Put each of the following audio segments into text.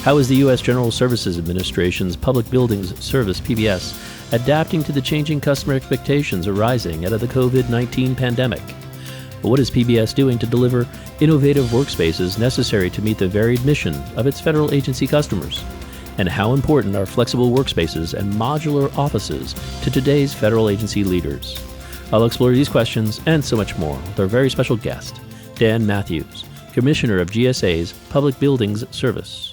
How is the U.S. General Services Administration's Public Buildings Service, PBS, adapting to the changing customer expectations arising out of the COVID-19 pandemic? What is PBS doing to deliver innovative workspaces necessary to meet the varied mission of its federal agency customers? And how important are flexible workspaces and modular offices to today's federal agency leaders? I'll explore these questions and so much more with our very special guest, Dan Mathews, Commissioner of GSA's Public Buildings Service.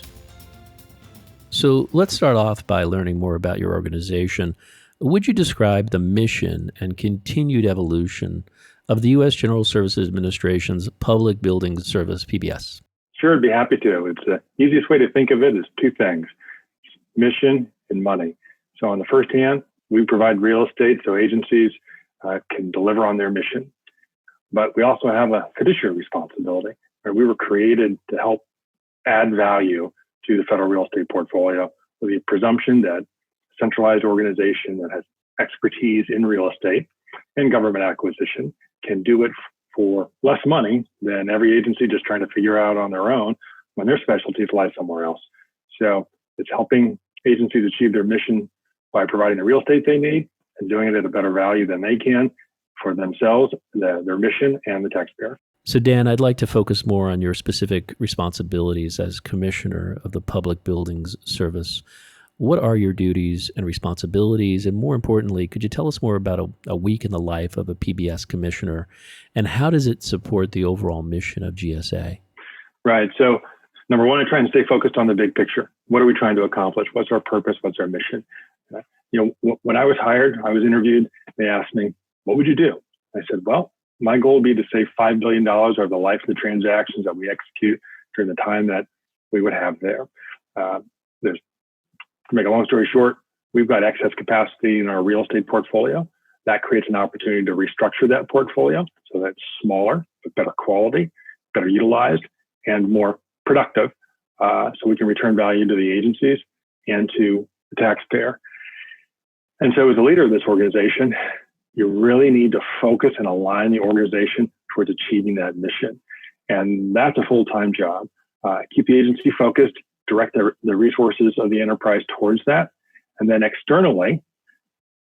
So let's start off by learning more about your organization. Would you describe the mission and continued evolution of the U.S. General Services Administration's Public Buildings Service, PBS? Sure, I'd be happy to. It's the easiest way to think of it is two things, mission and money. So on the first hand, we provide real estate so agencies can deliver on their mission. But we also have a fiduciary responsibility. Right? We were created to help add value to the federal real estate portfolio with the presumption that a centralized organization that has expertise in real estate and government acquisition can do it for less money than every agency just trying to figure out on their own when their specialties lie somewhere else. So it's helping agencies achieve their mission by providing the real estate they need and doing it at a better value than they can for themselves, their mission, and the taxpayer. So Dan, I'd like to focus more on your specific responsibilities as Commissioner of the Public Buildings Service. What are your duties and responsibilities? And more importantly, could you tell us more about a week in the life of a PBS commissioner, and how does it support the overall mission of GSA? Right. So number one, I try and stay focused on the big picture. What are we trying to accomplish? What's our purpose? What's our mission? When I was hired, I was interviewed. They asked me, what would you do? I said, well, my goal would be to save $5 billion over the life of the transactions that we execute during the time that we would have there. To make a long story short, we've got excess capacity in our real estate portfolio. That creates an opportunity to restructure that portfolio so that's smaller, but better quality, better utilized, and more productive, so we can return value to the agencies and to the taxpayer. And so as a leader of this organization, you really need to focus and align the organization towards achieving that mission. And that's a full-time job. Keep the agency focused, direct the resources of the enterprise towards that. And then externally,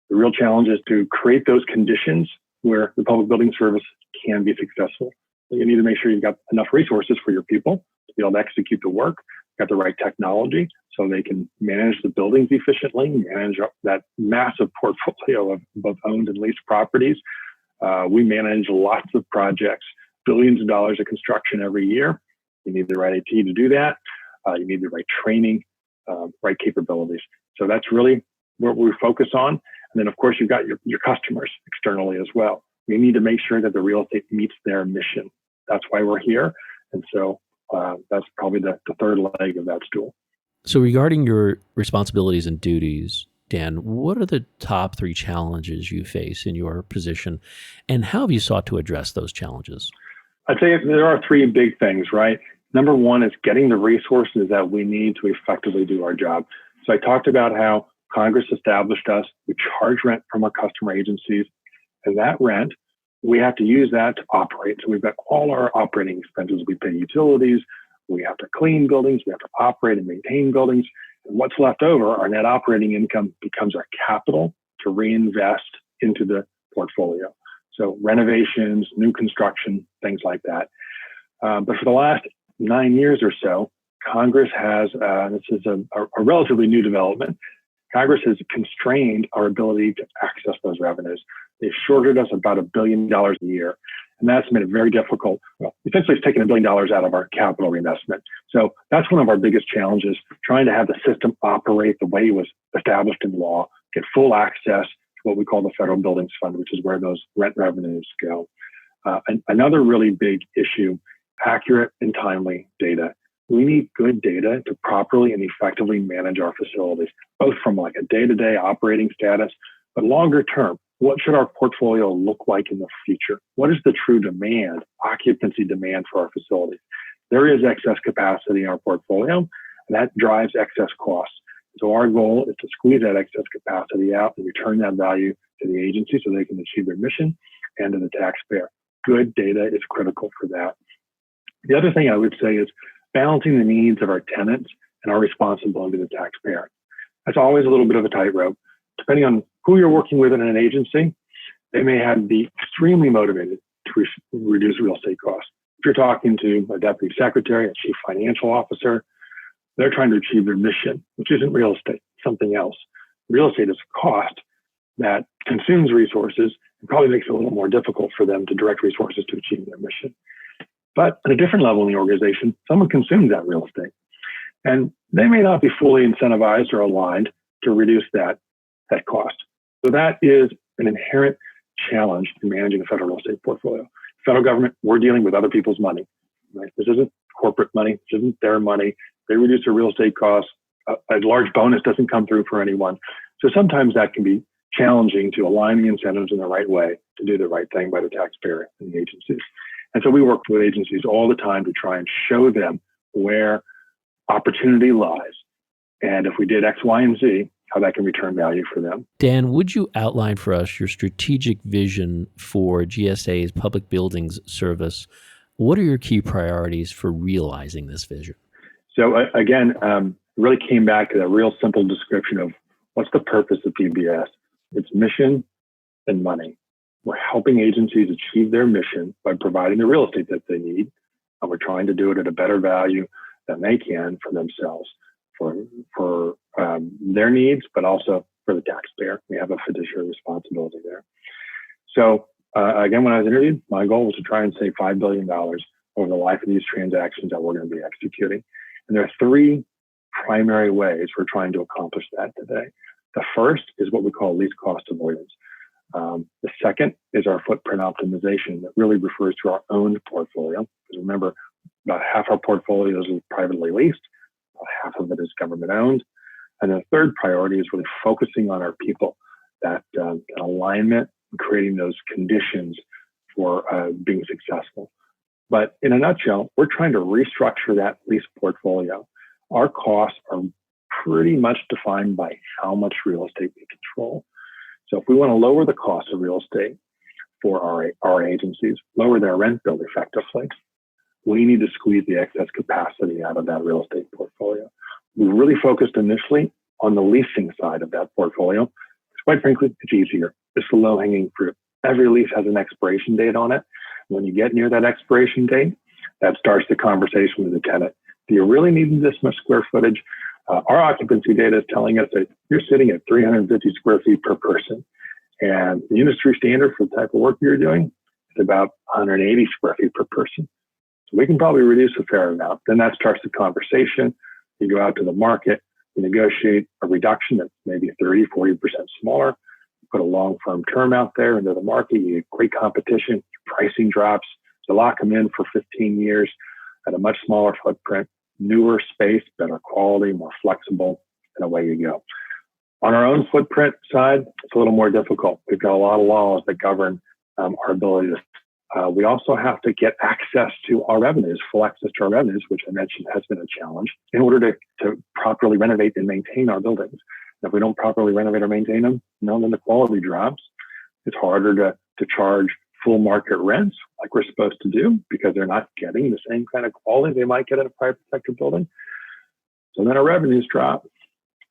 the real challenge is to create those conditions where the Public Building Service can be successful. So you need to make sure you've got enough resources for your people to be able to execute the work, got the right technology so they can manage the buildings efficiently, manage that massive portfolio of both owned and leased properties. We manage lots of projects, billions of dollars of construction every year. You need the right IT to do that. You need the right training, right capabilities. So that's really what we focus on. And then, of course, you've got your customers externally as well. We need to make sure that the real estate meets their mission. That's why we're here. And so that's probably the third leg of that stool. So regarding your responsibilities and duties, Dan, what are the top three challenges you face in your position, and how have you sought to address those challenges? I'd say there are three big things, right? Number one is getting the resources that we need to effectively do our job. So I talked about how Congress established us. We charge rent from our customer agencies, and that rent, we have to use that to operate. So we've got all our operating expenses. We pay utilities. We have to clean buildings. We have to operate and maintain buildings. And what's left over, our net operating income, becomes our capital to reinvest into the portfolio. So renovations, new construction, things like that. But for the last 9 years or so, Congress has, this is a relatively new development, Congress has constrained our ability to access those revenues. They've shorted us about $1 billion a year. And that's made it very difficult. Well, essentially, it's taken $1 billion out of our capital reinvestment. So that's one of our biggest challenges, trying to have the system operate the way it was established in law, get full access to what we call the Federal Buildings Fund, which is where those rent revenues go. Another really big issue, accurate and timely data. We need good data to properly and effectively manage our facilities, both from like a day-to-day operating status, but longer term. What should our portfolio look like in the future? What is the true demand, occupancy demand for our facilities? There is excess capacity in our portfolio, and that drives excess costs. So our goal is to squeeze that excess capacity out and return that value to the agency so they can achieve their mission and to the taxpayer. Good data is critical for that. The other thing I would say is balancing the needs of our tenants and our responsibility to the taxpayer. That's always a little bit of a tightrope. Depending on who you're working with in an agency, they may have to be extremely motivated to reduce real estate costs. If you're talking to a deputy secretary, a chief financial officer, they're trying to achieve their mission, which isn't real estate, something else. Real estate is a cost that consumes resources and probably makes it a little more difficult for them to direct resources to achieve their mission. But at a different level in the organization, someone consumes that real estate. And they may not be fully incentivized or aligned to reduce that cost. So that is an inherent challenge in managing a federal real estate portfolio. Federal government, we're dealing with other people's money. Right? This isn't corporate money. This isn't their money. They reduce their real estate costs. A large bonus doesn't come through for anyone. So sometimes that can be challenging to align the incentives in the right way to do the right thing by the taxpayer and the agencies. And so we work with agencies all the time to try and show them where opportunity lies. And if we did X, Y, and Z, how that can return value for them. Dan, would you outline for us your strategic vision for GSA's Public Buildings Service? What are your key priorities for realizing this vision? So again, really came back to that real simple description of what's the purpose of PBS. It's mission and money. We're helping agencies achieve their mission by providing the real estate that they need, and we're trying to do it at a better value than they can for themselves, for their needs, but also for the taxpayer. We have a fiduciary responsibility there. So again, when I was interviewed, my goal was to try and save $5 billion over the life of these transactions that we're going to be executing. And there are three primary ways we're trying to accomplish that today. The first is what we call least cost avoidance. The second is our footprint optimization that really refers to our owned portfolio. Because remember, about half our portfolio is privately leased, about half of it is government owned. And the third priority is really focusing on our people, that alignment and creating those conditions for being successful. But in a nutshell, we're trying to restructure that lease portfolio. Our costs are pretty much defined by how much real estate we control. So if we want to lower the cost of real estate for our agencies, lower their rent bill effectively, we need to squeeze the excess capacity out of that real estate portfolio. We really focused initially on the leasing side of that portfolio. Quite frankly, it's easier. It's the low-hanging fruit. Every lease has an expiration date on it. When you get near that expiration date, that starts the conversation with the tenant. Do you really need this much square footage? Our occupancy data is telling us that you're sitting at 350 square feet per person. And the industry standard for the type of work you're doing is about 180 square feet per person. So we can probably reduce a fair amount. Then that starts the conversation. You go out to the market, you negotiate a reduction that's maybe 30, 40% smaller. You put a long-firm term out there into the market. You get great competition. Pricing drops. You lock them in for 15 years at a much smaller footprint, newer space, better quality, more flexible, and away you go. On our own footprint side, it's a little more difficult. We've got a lot of laws that govern our ability to. We also have to get access to our revenues, full access to our revenues, which I mentioned has been a challenge, in order to properly renovate and maintain our buildings. And if we don't properly renovate or maintain them, then the quality drops. It's harder to charge full market rents like we're supposed to do because they're not getting the same kind of quality they might get in a private sector building. So then our revenues drop,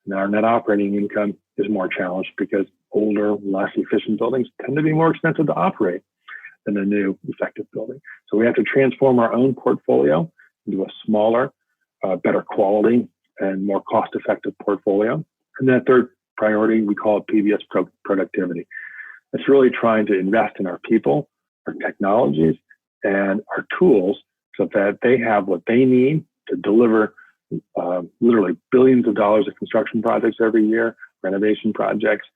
and our net operating income is more challenged because older, less efficient buildings tend to be more expensive to operate than a new, effective building. So we have to transform our own portfolio into a smaller, better quality, and more cost-effective portfolio. And then third priority, we call it PBS productivity. It's really trying to invest in our people, our technologies, and our tools so that they have what they need to deliver literally billions of dollars of construction projects every year, renovation projects,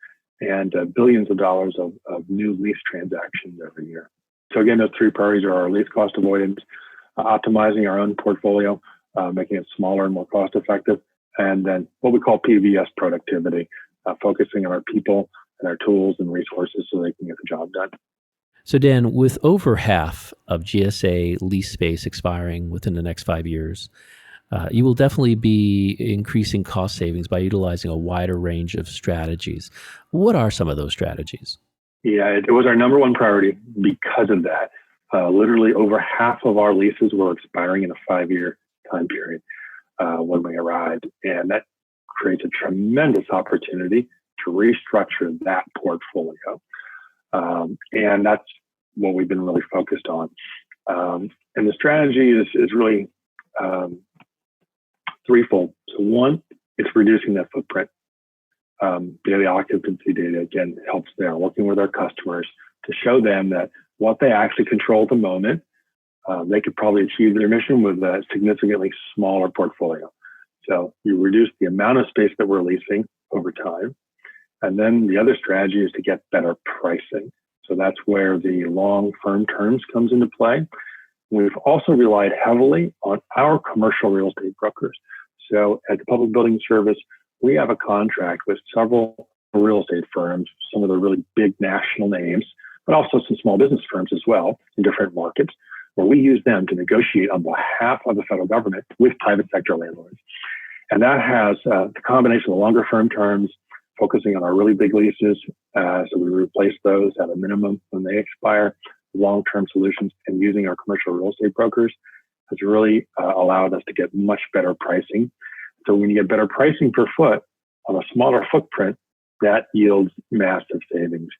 and billions of dollars of new lease transactions every year. So again, those three priorities are our lease cost avoidance, optimizing our own portfolio, making it smaller and more cost effective, and then what we call PBS productivity, focusing on our people and our tools and resources so they can get the job done. So Dan, with over half of GSA lease space expiring within the next 5 years, you will definitely be increasing cost savings by utilizing a wider range of strategies. What are some of those strategies? Yeah, it was our number one priority because of that. Literally over half of our leases were expiring in a 5-year time period. when we arrived. And that creates a tremendous opportunity to restructure that portfolio. And that's what we've been really focused on. And the strategy is really threefold. So one, it's reducing that footprint. Daily occupancy data, again, helps there, working with our customers to show them that what they actually control at the moment, they could probably achieve their mission with a significantly smaller portfolio. So you reduce the amount of space that we're leasing over time. And then the other strategy is to get better pricing. So that's where the long firm terms comes into play. We've also relied heavily on our commercial real estate brokers. So at the Public Building Service, we have a contract with several real estate firms, some of the really big national names, but also some small business firms as well in different markets, where we use them to negotiate on behalf of the federal government with private sector landlords. And that has the combination of longer firm terms, focusing on our really big leases. So we replace those at a minimum when they expire, long-term solutions, and using our commercial real estate brokers has really allowed us to get much better pricing. So when you get better pricing per foot on a smaller footprint, that yields massive savings.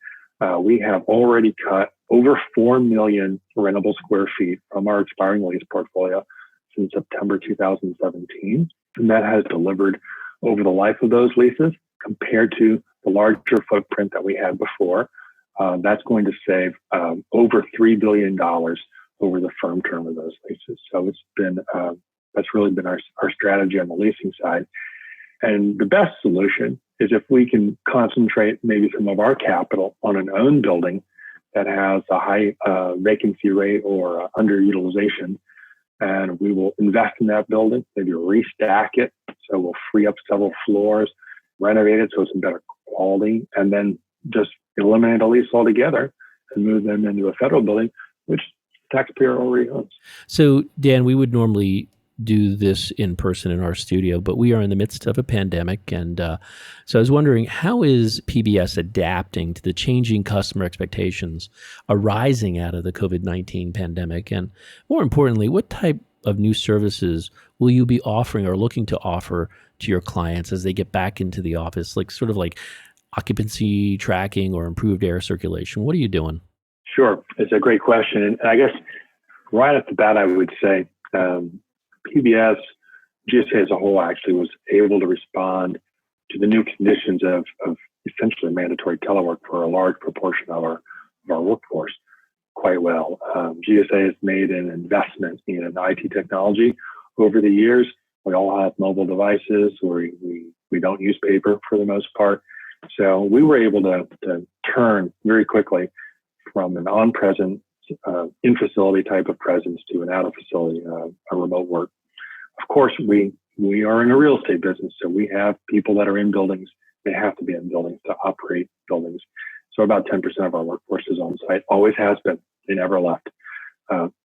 We have already cut over 4 million rentable square feet from our expiring lease portfolio since September 2017. And that has delivered over the life of those leases compared to the larger footprint that we had before. That's going to save over $3 billion over the firm term of those leases. So it's been, that's really been our strategy on the leasing side. And the best solution is if we can concentrate maybe some of our capital on an owned building that has a high vacancy rate or underutilization, and we will invest in that building, maybe restack it, so we'll free up several floors, renovate it so it's in better quality, and then just eliminate a lease altogether and move them into a federal building, which the taxpayer already owns. So, Dan, we would normally do this in person in our studio, but we are in the midst of a pandemic. And so I was wondering, how is PBS adapting to the changing customer expectations arising out of the COVID-19 pandemic? And more importantly, what type of new services will you be offering or looking to offer to your clients as they get back into the office, like sort of like occupancy tracking or improved air circulation? What are you doing? Sure. It's a great question. And I guess right off the bat, I would say PBS, GSA as a whole actually was able to respond to the new conditions of essentially mandatory telework for a large proportion of our workforce quite well. GSA has made an investment in IT technology over the years. We all have mobile devices. We don't use paper for the most part. So we were able to turn very quickly from an on-present in-facility type of presence to an out-of-facility, a remote work. Of course, we are in a real estate business, so we have people that are in buildings. They have to be in buildings to operate buildings. So about 10% of our workforce is on site, always has been. They never left.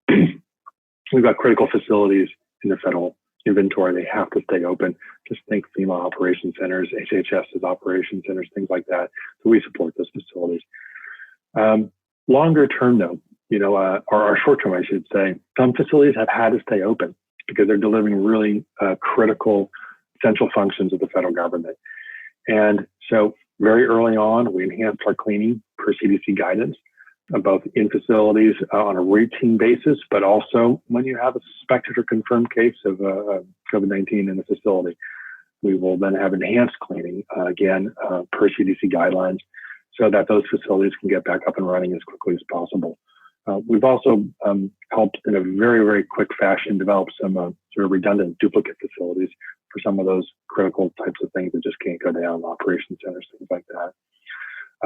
We've got critical facilities in the federal inventory. They have to stay open. Just think FEMA operation centers, HHS's operation centers, things like that. So we support those facilities. Longer term, though, or short term, I should say, some facilities have had to stay open because they're delivering really critical essential functions of the federal government. And so very early on, we enhanced our cleaning per CDC guidance, both in facilities on a routine basis, but also when you have a suspected or confirmed case of COVID-19 in the facility, we will then have enhanced cleaning, again, per CDC guidelines, so that those facilities can get back up and running as quickly as possible. We've also helped in a very, very quick fashion develop some sort of redundant duplicate facilities for some of those critical types of things that just can't go down, operation centers, things like that.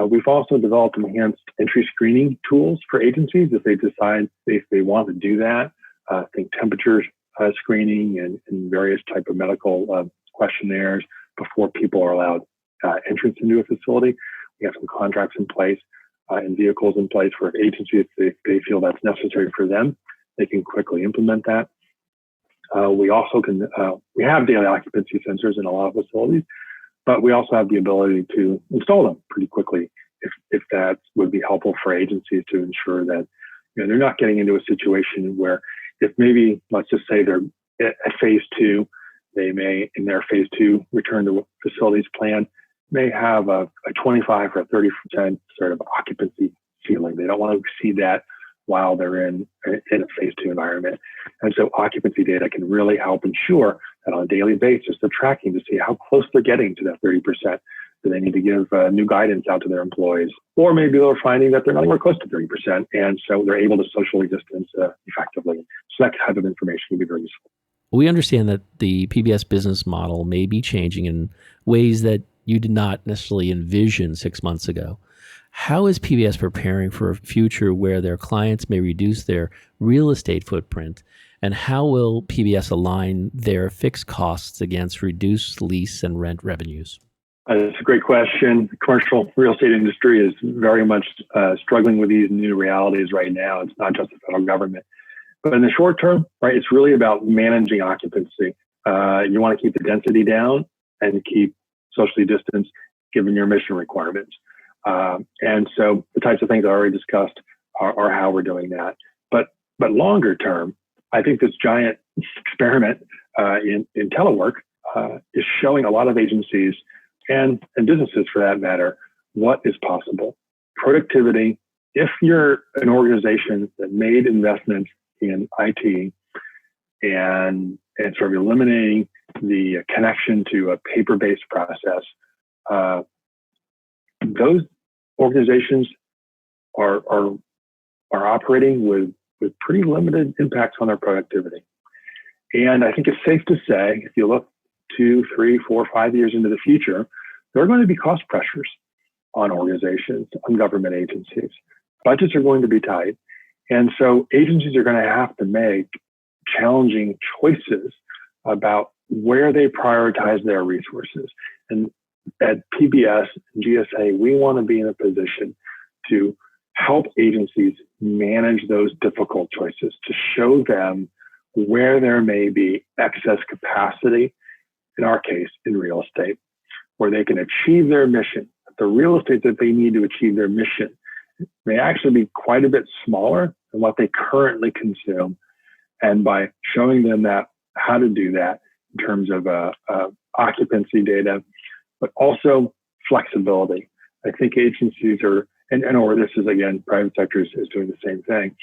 We've also developed enhanced entry screening tools for agencies if they decide if they want to do that. Think temperature screening and various type of medical questionnaires before people are allowed entrance into a facility. We have some contracts in place and vehicles in place for agencies if they feel that's necessary for them. They can quickly implement that. We also can, we have daily occupancy sensors in a lot of facilities, but we also have the ability to install them pretty quickly if that would be helpful for agencies to ensure that they're not getting into a situation where if maybe, let's just say they're at phase 2, They may, in their phase 2 return to facilities plan, may have a 25 or 30% sort of occupancy ceiling. They don't want to exceed that while they're in a phase 2 environment. And so occupancy data can really help ensure that on a daily basis, they're tracking to see how close they're getting to that 30%. Do they need to give new guidance out to their employees? Or maybe they're finding that they're not anywhere close to 30%, and so they're able to socially distance effectively. So that type of information can be very useful. We understand that the PBS business model may be changing in ways that you did not necessarily envision 6 months ago. How is PBS preparing for a future where their clients may reduce their real estate footprint, and how will PBS align their fixed costs against reduced lease and rent revenues? That's a great question. The commercial real estate industry is very much struggling with these new realities right now. It's not just the federal government. But in the short term, right, it's really about managing occupancy. You want to keep the density down and keep socially distanced given your mission requirements. And so the types of things I already discussed are how we're doing that. But longer term, I think this giant experiment in telework is showing a lot of agencies and businesses, for that matter, what is possible. Productivity, if you're an organization that made investments in IT and sort of eliminating the connection to a paper-based process, those organizations are operating with pretty limited impacts on their productivity. And I think it's safe to say, if you look 2, 3, 4, 5 years into the future, there are going to be cost pressures on organizations, on government agencies. Budgets are going to be tight. And so agencies are going to have to make challenging choices about where they prioritize their resources. And at PBS and GSA, we want to be in a position to help agencies manage those difficult choices, to show them where there may be excess capacity, in our case, in real estate, where they can achieve their mission. The real estate that they need to achieve their mission may actually be quite a bit smaller than what they currently consume. And by showing them that how to do that in terms of occupancy data, but also flexibility. I think agencies are, or this is again, private sector is doing the same thing.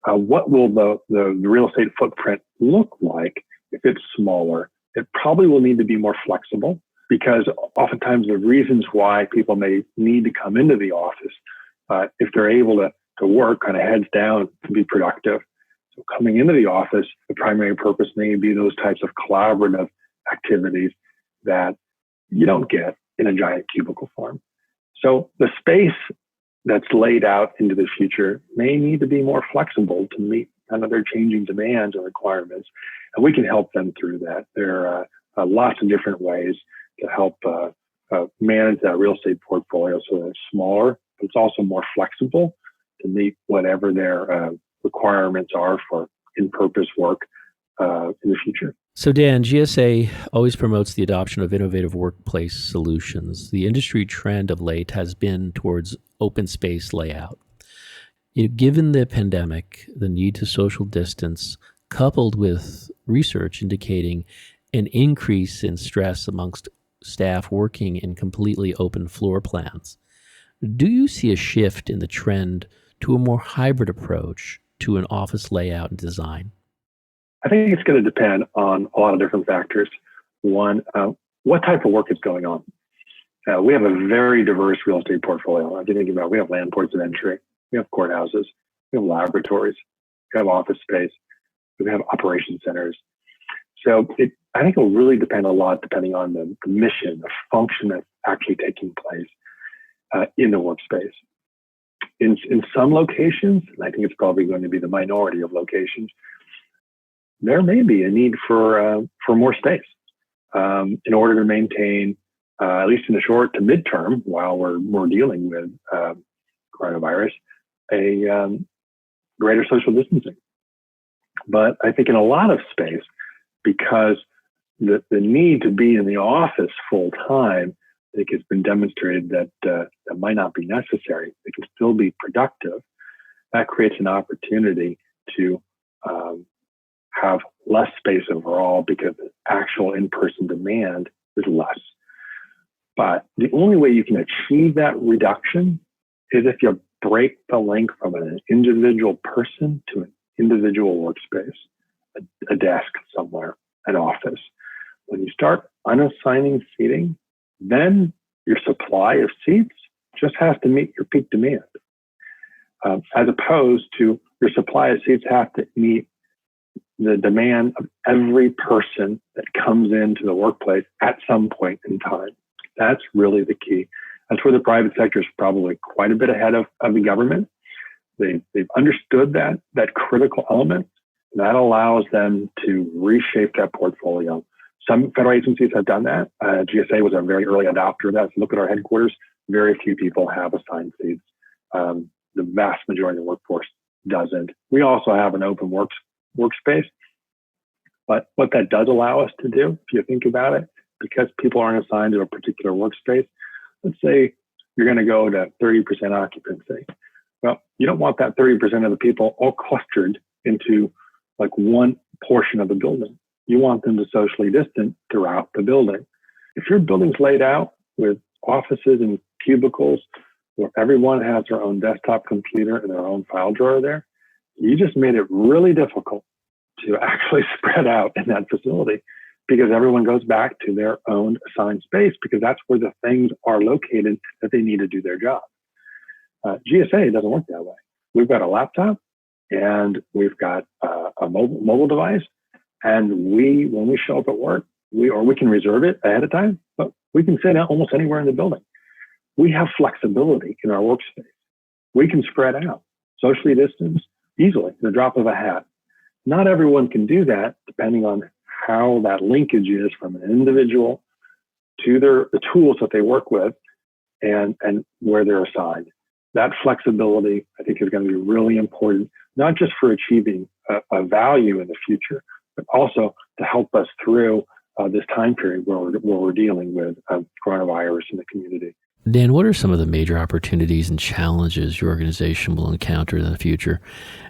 What will the real estate footprint look like if it's smaller? It probably will need to be more flexible, because oftentimes the reasons why people may need to come into the office, if they're able to work kind of heads down to be productive. So coming into the office, the primary purpose may be those types of collaborative activities that you don't get in a giant cubicle form. So the space that's laid out into the future may need to be more flexible to meet kind of their changing demands and requirements. And we can help them through that. There are lots of different ways to help manage that real estate portfolio so that it's smaller, but it's also more flexible to meet whatever their requirements are for in-purpose work in the future. So Dan, GSA always promotes the adoption of innovative workplace solutions. The industry trend of late has been towards open space layout. Given the pandemic, the need to social distance, coupled with research indicating an increase in stress amongst staff working in completely open floor plans, do you see a shift in the trend to a more hybrid approach to an office layout and design? I think it's going to depend on a lot of different factors. One, what type of work is going on? We have a very diverse real estate portfolio. If you think about it, we have land ports of entry, we have courthouses, we have laboratories, we have office space, we have operation centers. So I think it will really depend a lot depending on the mission, the function that's actually taking place in the workspace. In some locations, and I think it's probably going to be the minority of locations, there may be a need for more space in order to maintain, at least in the short to midterm, while we're dealing with coronavirus, a greater social distancing. But I think in a lot of space, because the need to be in the office full time, I think it's been demonstrated that that might not be necessary. It can still be productive. That creates an opportunity to have less space overall because the actual in-person demand is less. But the only way you can achieve that reduction is if you break the link from an individual person to an individual workspace, a desk somewhere, an office. When you start unassigning seating, then your supply of seats just has to meet your peak demand, as opposed to your supply of seats have to meet the demand of every person that comes into the workplace at some point in time. That's really the key. That's where the private sector is probably quite a bit ahead of the government. They've understood that critical element. That allows them to reshape that portfolio. Some federal agencies have done that. GSA was a very early adopter of that. So look at our headquarters. Very few people have assigned seats. The vast majority of the workforce doesn't. We also have an open workspace. But what that does allow us to do, if you think about it, because people aren't assigned to a particular workspace, let's say you're going to go to 30% occupancy. Well, you don't want that 30% of the people all clustered into like one portion of the building. You want them to socially distance throughout the building. If your building's laid out with offices and cubicles where everyone has their own desktop computer and their own file drawer there, you just made it really difficult to actually spread out in that facility because everyone goes back to their own assigned space because that's where the things are located that they need to do their job. GSA doesn't work that way. We've got a laptop and we've got a mobile device, and when we show up at work, we can reserve it ahead of time, but we can sit almost anywhere in the building. We have flexibility in our workspace. We can spread out, socially distance easily, in the drop of a hat. Not everyone can do that, depending on how that linkage is from an individual to the tools that they work with and where they're assigned. That flexibility, I think, is going to be really important, not just for achieving a value in the future, but also to help us through this time period where we're dealing with coronavirus in the community. Dan, what are some of the major opportunities and challenges your organization will encounter in the future?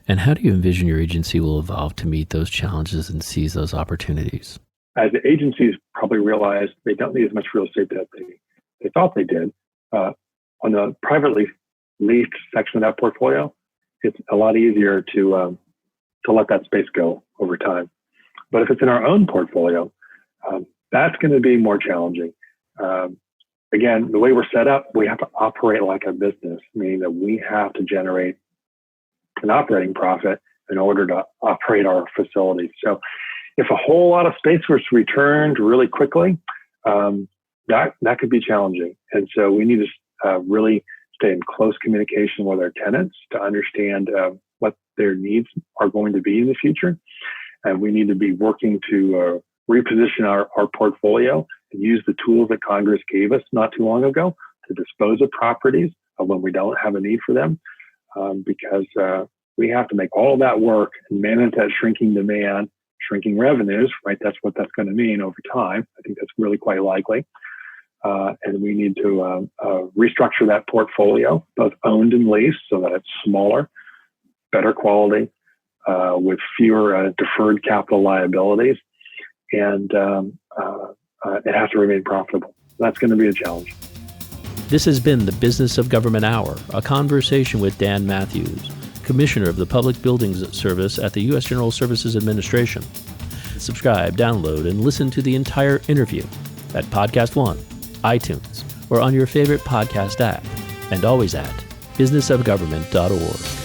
And how do you envision your agency will evolve to meet those challenges and seize those opportunities? As the agencies probably realize they don't need as much real estate that they thought they did, on the privately leased section of that portfolio, it's a lot easier to let that space go over time. But if it's in our own portfolio, that's going to be more challenging. Again, the way we're set up, we have to operate like a business, meaning that we have to generate an operating profit in order to operate our facilities. So if a whole lot of space was returned really quickly, that could be challenging. And so we need to really stay in close communication with our tenants to understand what their needs are going to be in the future. And we need to be working to reposition our portfolio and use the tools that Congress gave us not too long ago to dispose of properties when we don't have a need for them, because we have to make all of that work and manage that shrinking demand, shrinking revenues, right? That's what that's going to mean over time. I think that's really quite likely. And we need to restructure that portfolio, both owned and leased, so that it's smaller, better quality, with fewer deferred capital liabilities. And it has to remain profitable. That's going to be a challenge. This has been the Business of Government Hour, a conversation with Dan Mathews, Commissioner of the Public Buildings Service at the U.S. General Services Administration. Subscribe, download, and listen to the entire interview at Podcast One, iTunes, or on your favorite podcast app, and always at businessofgovernment.org.